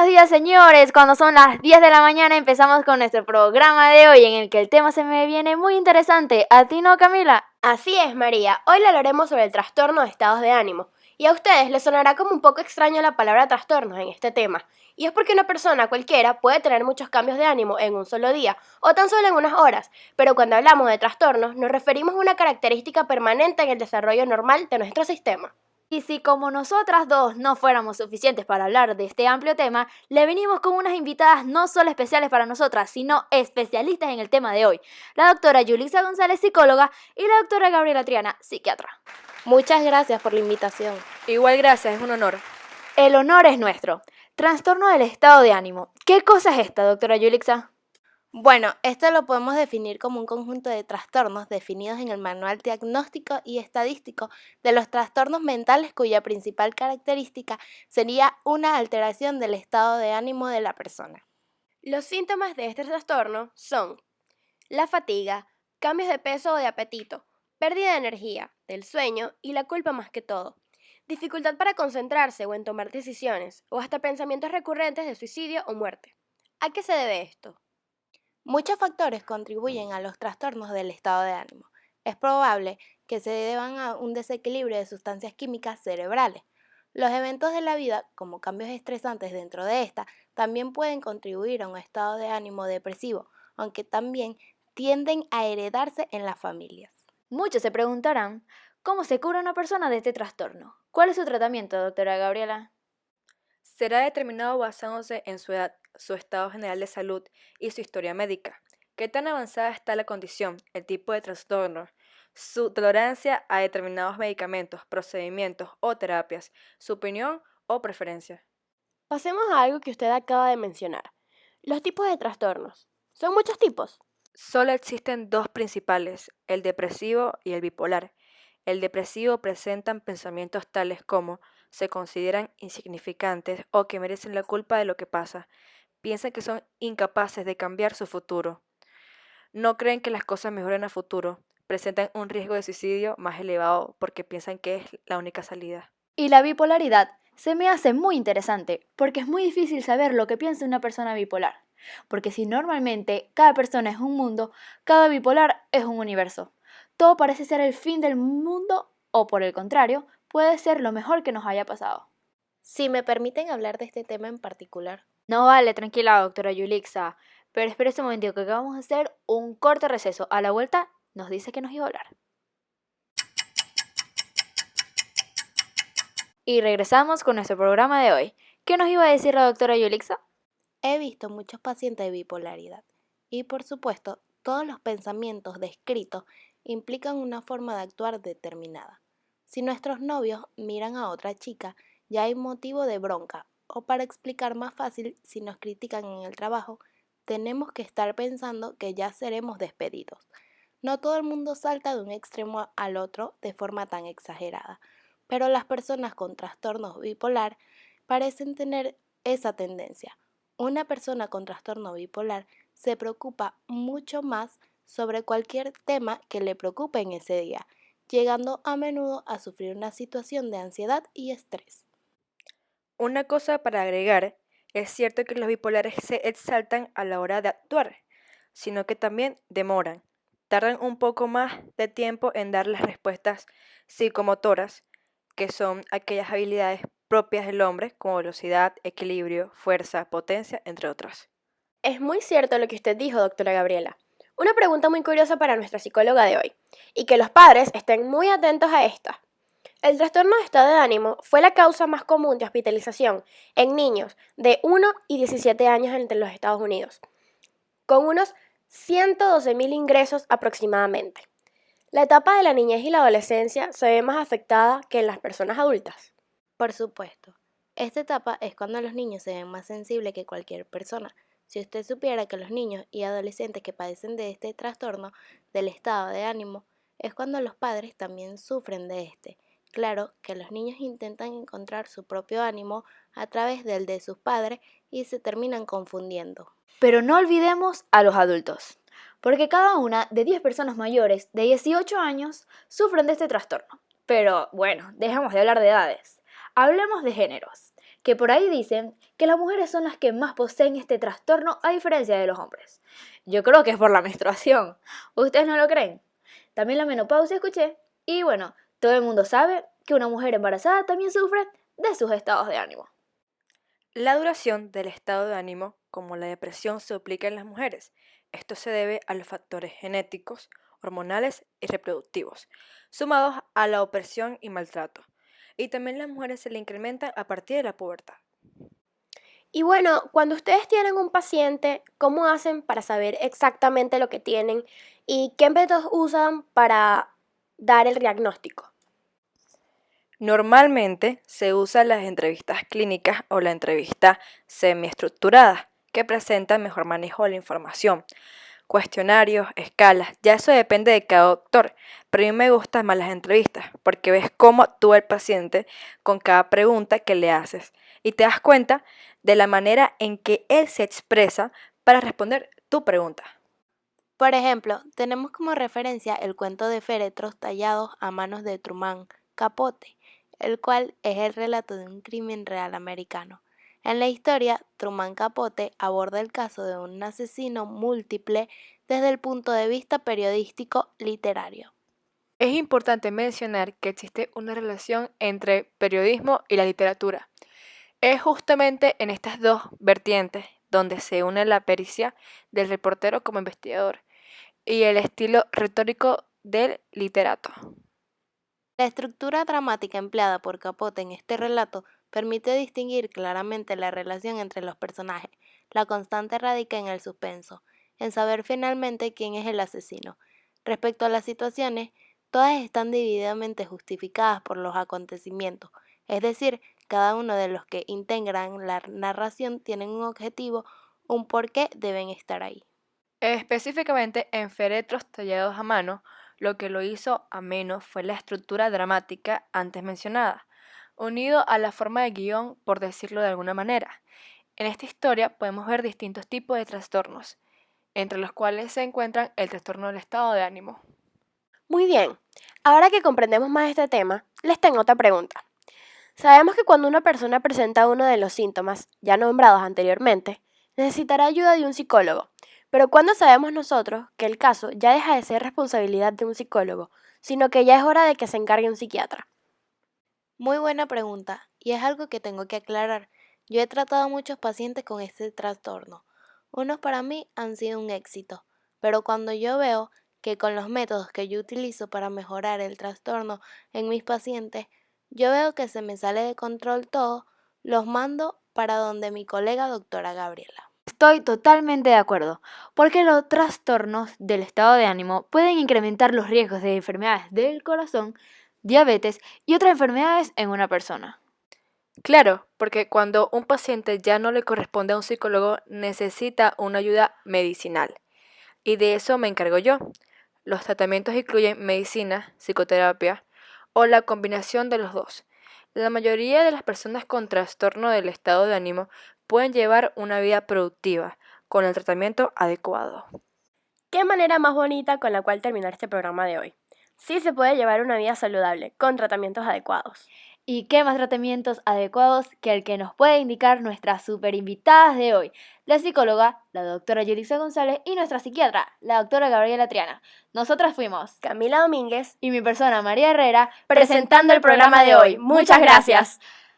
Buenos días, señores. Cuando son las 10 de la mañana empezamos con nuestro programa de hoy en el que el tema se me viene muy interesante. ¿A ti no, Camila? Así es, María. Hoy le hablaremos sobre el trastorno de estados de ánimo. Y a ustedes les sonará como un poco extraño la palabra trastornos en este tema. Y es porque una persona cualquiera puede tener muchos cambios de ánimo en un solo día o tan solo en unas horas. Pero cuando hablamos de trastornos nos referimos a una característica permanente en el desarrollo normal de nuestro sistema. Y si como nosotras dos no fuéramos suficientes para hablar de este amplio tema, le venimos con unas invitadas no solo especiales para nosotras, sino especialistas en el tema de hoy. La doctora Yulixa González, psicóloga, y la doctora Gabriela Triana, psiquiatra. Muchas gracias por la invitación. Igual gracias, es un honor. El honor es nuestro. Trastorno del estado de ánimo. ¿Qué cosa es esta, doctora Yulixa? Bueno, esto lo podemos definir como un conjunto de trastornos definidos en el Manual Diagnóstico y Estadístico de los Trastornos Mentales cuya principal característica sería una alteración del estado de ánimo de la persona. Los síntomas de este trastorno son la fatiga, cambios de peso o de apetito, pérdida de energía, del sueño y la culpa más que todo, dificultad para concentrarse o en tomar decisiones, o hasta pensamientos recurrentes de suicidio o muerte. ¿A qué se debe esto? Muchos factores contribuyen a los trastornos del estado de ánimo. Es probable que se deban a un desequilibrio de sustancias químicas cerebrales. Los eventos de la vida, como cambios estresantes dentro de esta, también pueden contribuir a un estado de ánimo depresivo, aunque también tienden a heredarse en las familias. Muchos se preguntarán, ¿cómo se cura una persona de este trastorno? ¿Cuál es su tratamiento, doctora Gabriela? Será determinado basándose en su edad, su estado general de salud y su historia médica. ¿Qué tan avanzada está la condición, el tipo de trastorno, su tolerancia a determinados medicamentos, procedimientos o terapias, su opinión o preferencia? Pasemos a algo que usted acaba de mencionar. Los tipos de trastornos. ¿Son muchos tipos? Solo existen dos principales, el depresivo y el bipolar. El depresivo presentan pensamientos tales como se consideran insignificantes o que merecen la culpa de lo que pasa. Piensan que son incapaces de cambiar su futuro. No creen que las cosas mejoren a futuro. Presentan un riesgo de suicidio más elevado porque piensan que es la única salida. Y la bipolaridad se me hace muy interesante porque es muy difícil saber lo que piensa una persona bipolar. Porque si normalmente cada persona es un mundo, cada bipolar es un universo. Todo parece ser el fin del mundo o por el contrario, puede ser lo mejor que nos haya pasado. Si me permiten hablar de este tema en particular. No vale, tranquila, doctora Yulixa. Pero espera un momentico que vamos a hacer un corto receso. A la vuelta nos dice que nos iba a hablar. Y regresamos con nuestro programa de hoy. ¿Qué nos iba a decir la doctora Yulixa? He visto muchos pacientes de bipolaridad y, por supuesto, todos los pensamientos descritos implican una forma de actuar determinada. Si nuestros novios miran a otra chica, ya hay motivo de bronca, o para explicar más fácil, si nos critican en el trabajo, tenemos que estar pensando que ya seremos despedidos. No todo el mundo salta de un extremo al otro de forma tan exagerada, pero las personas con trastorno bipolar parecen tener esa tendencia. Una persona con trastorno bipolar se preocupa mucho más sobre cualquier tema que le preocupe en ese día, llegando a menudo a sufrir una situación de ansiedad y estrés. Una cosa para agregar, es cierto que los bipolares se exaltan a la hora de actuar, sino que también demoran. Tardan un poco más de tiempo en dar las respuestas psicomotoras, que son aquellas habilidades propias del hombre como velocidad, equilibrio, fuerza, potencia, entre otras. Es muy cierto lo que usted dijo, doctora Gabriela. Una pregunta muy curiosa para nuestra psicóloga de hoy, y que los padres estén muy atentos a esta. El trastorno de estado de ánimo fue la causa más común de hospitalización en niños de 1 y 17 años entre los Estados Unidos, con unos 112.000 ingresos aproximadamente. La etapa de la niñez y la adolescencia se ve más afectada que en las personas adultas. Por supuesto, esta etapa es cuando los niños se ven más sensibles que cualquier persona. Si usted supiera que los niños y adolescentes que padecen de este trastorno del estado de ánimo es cuando los padres también sufren de este. Claro que los niños intentan encontrar su propio ánimo a través del de sus padres y se terminan confundiendo. Pero no olvidemos a los adultos, porque cada una de 10 personas mayores de 18 años sufren de este trastorno. Pero bueno, dejemos de hablar de edades. Hablemos de géneros. que por ahí dicen que las mujeres son las que más poseen este trastorno a diferencia de los hombres. Yo creo que es por la menstruación. ¿Ustedes no lo creen? También la menopausia escuché. Y bueno, todo el mundo sabe que una mujer embarazada también sufre de sus estados de ánimo. La duración del estado de ánimo, como la depresión, se duplica en las mujeres. Esto se debe a los factores genéticos, hormonales y reproductivos, sumados a la opresión y maltrato. Y también las mujeres se le incrementan a partir de la pubertad. Y bueno, cuando ustedes tienen un paciente, ¿cómo hacen para saber exactamente lo que tienen y qué métodos usan para dar el diagnóstico? Normalmente se usan las entrevistas clínicas o la entrevista semiestructurada, que presentan mejor manejo de la información. Cuestionarios, escalas, ya eso depende de cada doctor, pero a mí me gustan más las entrevistas, porque ves cómo actúa el paciente con cada pregunta que le haces y te das cuenta de la manera en que él se expresa para responder tu pregunta. Por ejemplo, tenemos como referencia el cuento de féretros tallados a manos de Truman Capote, el cual es el relato de un crimen real americano. En la historia, Truman Capote aborda el caso de un asesino múltiple desde el punto de vista periodístico literario. Es importante mencionar que existe una relación entre periodismo y la literatura. Es justamente en estas dos vertientes donde se une la pericia del reportero como investigador y el estilo retórico del literato. La estructura dramática empleada por Capote en este relato permite distinguir claramente la relación entre los personajes. La constante radica en el suspenso, en saber finalmente quién es el asesino. Respecto a las situaciones, todas están divididamente justificadas por los acontecimientos, es decir, cada uno de los que integran la narración tienen un objetivo, un por qué deben estar ahí. Específicamente en féretros tallados a mano, lo que lo hizo ameno fue la estructura dramática antes mencionada, unido a la forma de guión, por decirlo de alguna manera. En esta historia podemos ver distintos tipos de trastornos, entre los cuales se encuentran el trastorno del estado de ánimo. Muy bien, ahora que comprendemos más este tema, les tengo otra pregunta. Sabemos que cuando una persona presenta uno de los síntomas ya nombrados anteriormente, necesitará ayuda de un psicólogo. Pero ¿cuándo sabemos nosotros que el caso ya deja de ser responsabilidad de un psicólogo, sino que ya es hora de que se encargue un psiquiatra? Muy buena pregunta, y es algo que tengo que aclarar. Yo he tratado a muchos pacientes con este trastorno. Unos para mí han sido un éxito, pero cuando yo veo que con los métodos que yo utilizo para mejorar el trastorno en mis pacientes, yo veo que se me sale de control todo, los mando para donde mi colega doctora Gabriela. Estoy totalmente de acuerdo, porque los trastornos del estado de ánimo pueden incrementar los riesgos de enfermedades del corazón, diabetes y otras enfermedades en una persona. Claro, porque cuando un paciente ya no le corresponde a un psicólogo, necesita una ayuda medicinal. Y de eso me encargo yo. Los tratamientos incluyen medicina, psicoterapia o la combinación de los dos. La mayoría de las personas con trastorno del estado de ánimo pueden llevar una vida productiva con el tratamiento adecuado. ¿Qué manera más bonita con la cual terminar este programa de hoy? Sí se puede llevar una vida saludable con tratamientos adecuados. ¿Y qué más tratamientos adecuados que el que nos puede indicar nuestras super invitadas de hoy? La psicóloga, la doctora Yulisa González, y nuestra psiquiatra, la doctora Gabriela Triana. Nosotras fuimos Camila Domínguez, y mi persona María Herrera, presentando el programa de hoy. Muchas gracias.